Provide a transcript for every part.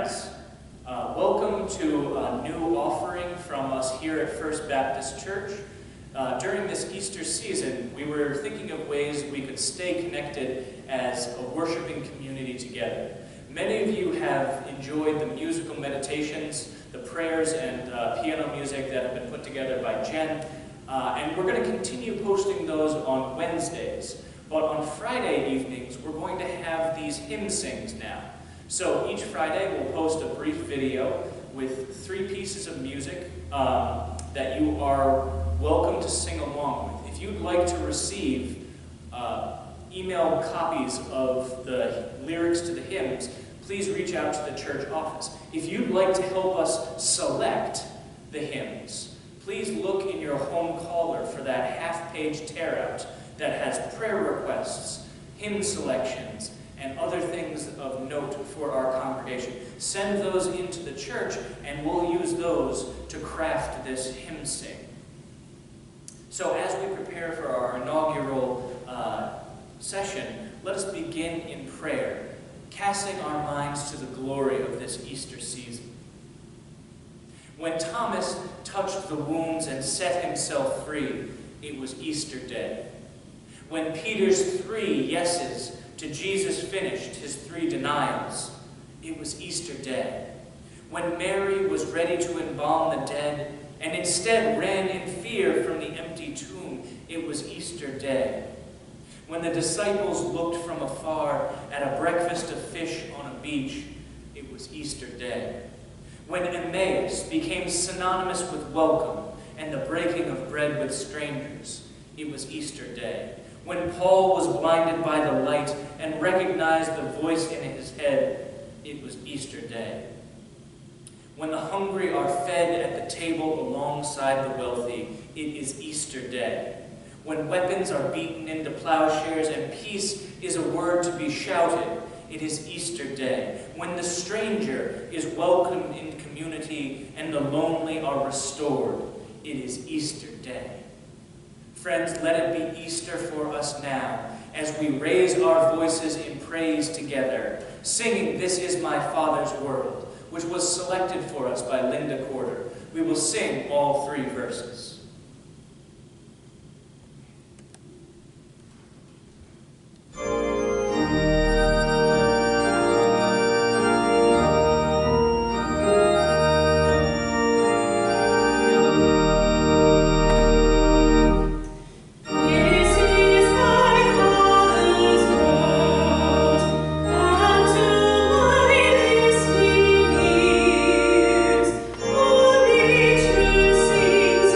friends. Welcome to a new offering from us here at First Baptist Church. During this Easter season, we were thinking of ways we could stay connected as a worshiping community together. Many of you have enjoyed the musical meditations, the prayers and piano music that have been put together by Jen, and we're going to continue posting those on Wednesdays. But on Friday evenings, we're going to have these hymn sings now. So each Friday, we'll post a brief video with 3 pieces of music that you are welcome to sing along with. If you'd like to receive email copies of the lyrics to the hymns, please reach out to the church office. If you'd like to help us select the hymns, please look in your home caller for that half-page tear-out that has prayer requests, hymn selections, and other things of note for our congregation. Send those into the church, and we'll use those to craft this hymn sing. So as we prepare for our inaugural session, let us begin in prayer, casting our minds to the glory of this Easter season. When Thomas touched the wounds and set himself free, it was Easter Day. When Peter's 3 yeses to Jesus finished his 3 denials, it was Easter Day. When Mary was ready to embalm the dead and instead ran in fear from the empty tomb, it was Easter Day. When the disciples looked from afar at a breakfast of fish on a beach, it was Easter Day. When Emmaus became synonymous with welcome and the breaking of bread with strangers, it was Easter Day. When Paul was blinded by the light and recognized the voice in his head, it was Easter Day. When the hungry are fed at the table alongside the wealthy, it is Easter Day. When weapons are beaten into plowshares and peace is a word to be shouted, it is Easter Day. When the stranger is welcomed in community and the lonely are restored, it is Easter Day. Friends, let it be Easter for us now as we raise our voices in praise together, singing "This Is My Father's World," which was selected for us by Linda Corder. We will sing all 3 verses. Sings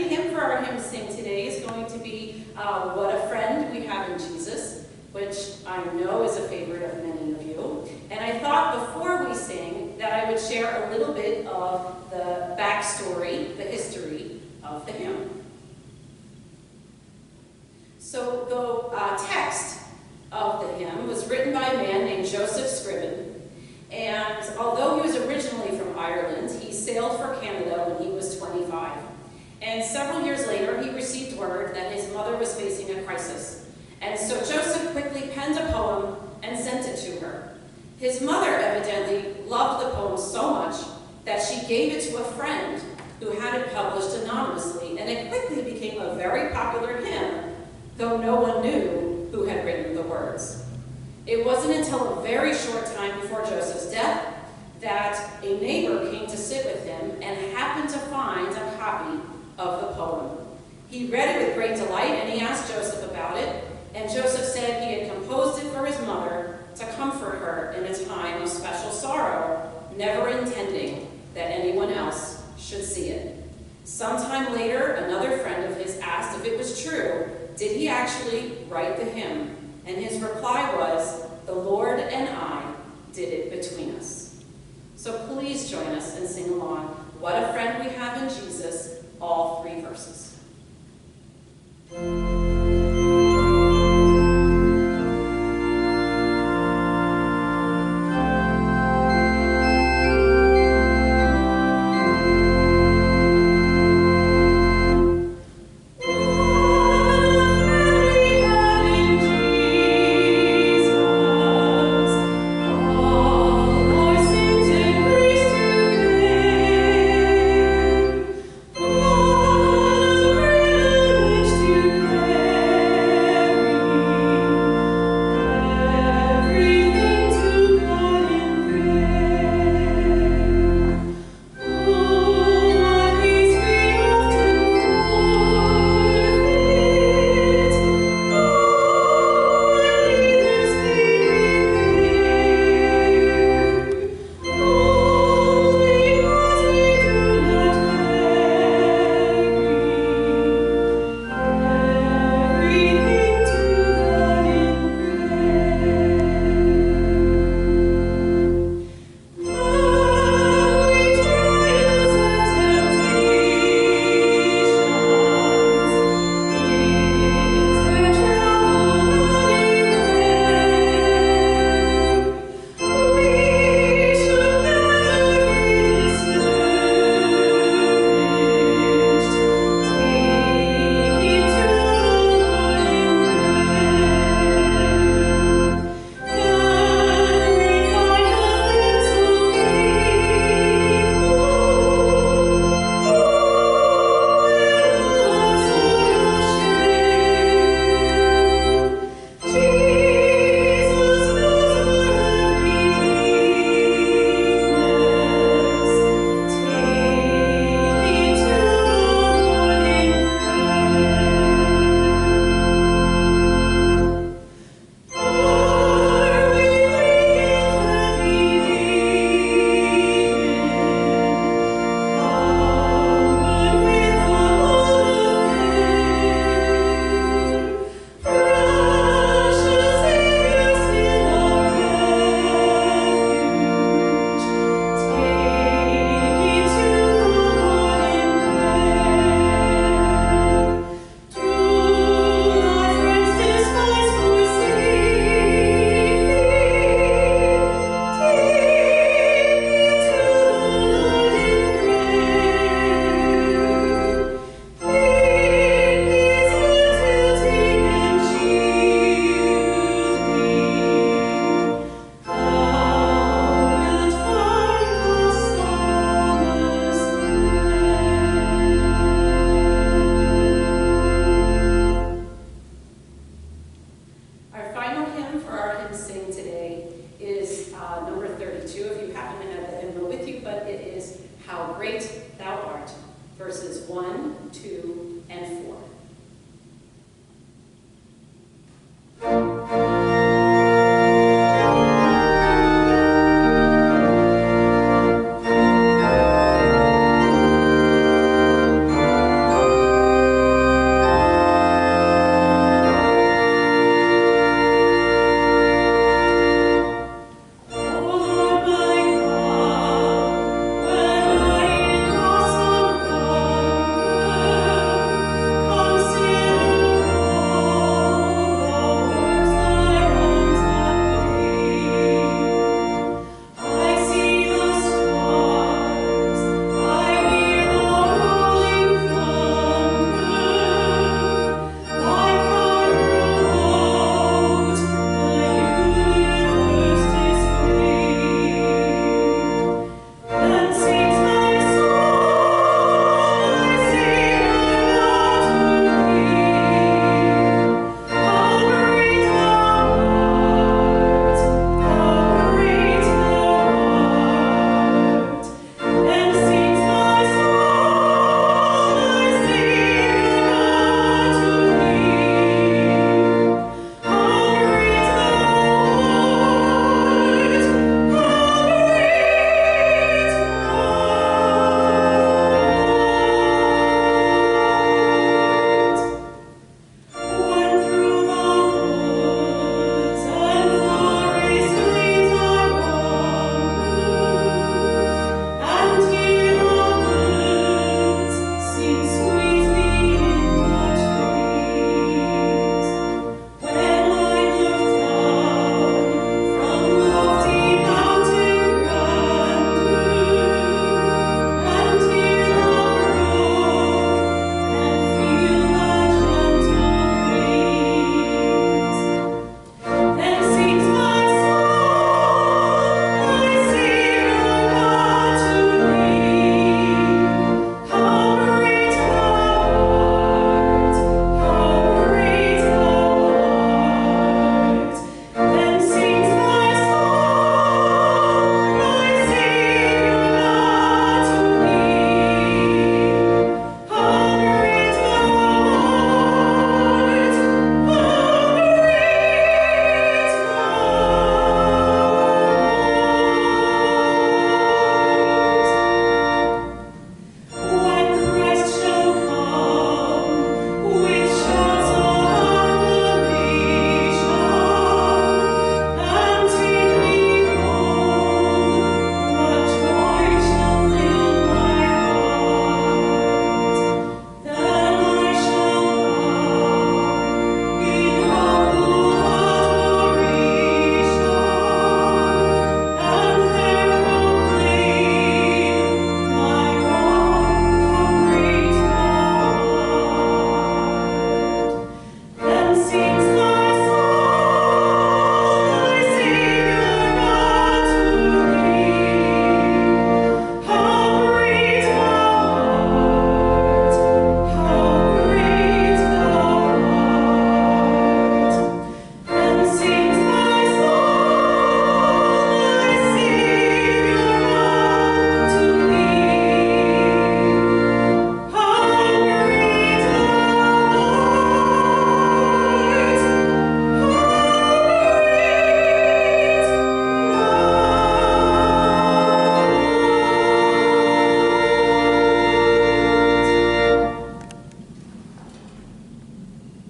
hymn for our hymn sing today is going to be What a Friend We Have in Jesus, which I know is a favorite of many of you. And I thought before we sing that I would share a little bit of the backstory, the history of the hymn. So the text of the hymn was written by a man named Joseph Scriven. And although he was originally from Ireland, he sailed for Canada when he was 25. And several years later, he received word that his mother was facing a crisis. And so Joseph quickly penned a poem and sent it to her. His mother evidently loved the poem so much that she gave it to a friend who had it published anonymously, and it quickly became a very popular hymn, though no one knew who had written the words. It wasn't until a very short time before Joseph's death that a neighbor came to sit with him and happened to find a copy of the poem. He read it with great delight, and he asked Joseph about it, and Joseph said he had composed it for his mother to comfort her in a time of special sorrow, never intending that anyone else should see it. Sometime later, another friend of his asked if it was true, did he actually write the hymn? And his reply was, "The Lord and I did it between us." So please join us and sing along, What a Friend We Have in Jesus, all 3 verses. Oh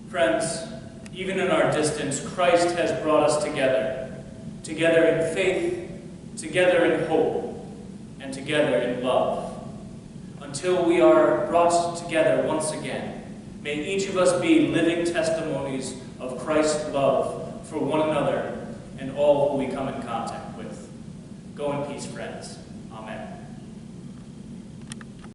Friends, even in our distance, Christ has brought us together, together in faith, together in hope, and together in love. Until we are brought together once again, may each of us be living testimonies of Christ's love for one another and all who we come in contact with. Go in peace, friends.